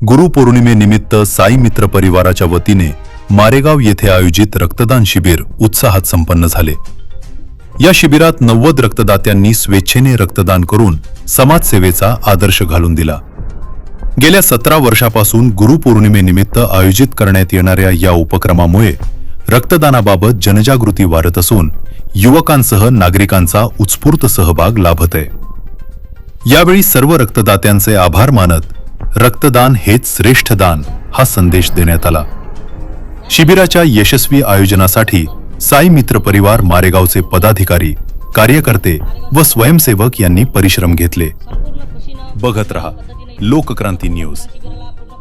गुरुपौर्णिमेनिमित्त साई मित्र परिवाराच्या वतीने मारेगाव येथे आयोजित रक्तदान शिबिर उत्साहात संपन्न झाले। या शिबिरात 90 रक्तदात्यांनी स्वेच्छेने रक्तदान करून समाजसेवेचा आदर्श घालून दिला। गेल्या 17 वर्षापासून गुरुपौर्णिमेनिमित्त आयोजित करण्यात येणाऱ्या या उपक्रमामुळे रक्तदानाबाबत जनजागृती वाढत असून युवकांसह नागरिकांचा उत्स्फूर्त सहभाग लाभत आहे। यावेळी सर्व रक्तदात्यांचे आभार मानत रक्तदान हेच श्रेष्ठ दान हा संदेश देण्यात आला। शिबिराच्या यशस्वी आयोजनासाठी साई मित्र परिवार मारेगावचे पदाधिकारी, कार्यकर्ते व स्वयंसेवक यांनी परिश्रम घेतले। बघत रहा लोकक्रांती न्यूज,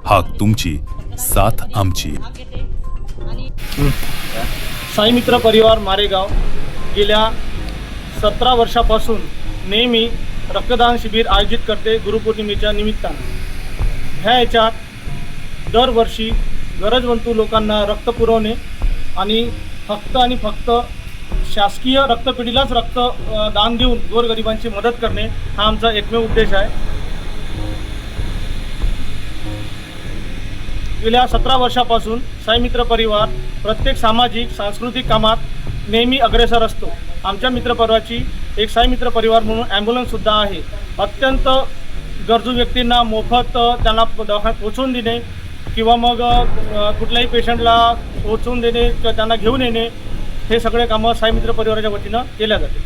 हाक तुमची, साथ आमची। साई मित्र परिवार मारेगाव गेल्या 17 वर्षापासून नेहमी रक्तदान शिबिर आयोजित करते गुरुपौर्णिमेच्या निमित्ताने। ह्या याच्यात दरवर्षी गरजवंतू लोकांना रक्त पुरवणे आणि फक्त शासकीय रक्तपेढीलाच रक्त दान देऊन गोरगरिबांची मदत करणे हा आमचा एकमेव उद्देश आहे। गेल्या 17 वर्षापासून साई मित्र परिवार प्रत्येक सामाजिक सांस्कृतिक कामात नेहमी अग्रेसर असतो। आमच्या मित्र परिवाराची एक साई मित्र परिवार म्हणून ॲम्ब्युलन्ससुद्धा आहे। अत्यंत गरजू व्यक्तींना मोफत त्यांना दवाखान्यात पोहोचवून देणे किंवा मग कुठल्याही पेशंटला पोहोचवून देणे किंवा त्यांना घेऊन येणे हे सगळे कामं साई मित्र परिवाराच्या वतीनं केल्या जाते।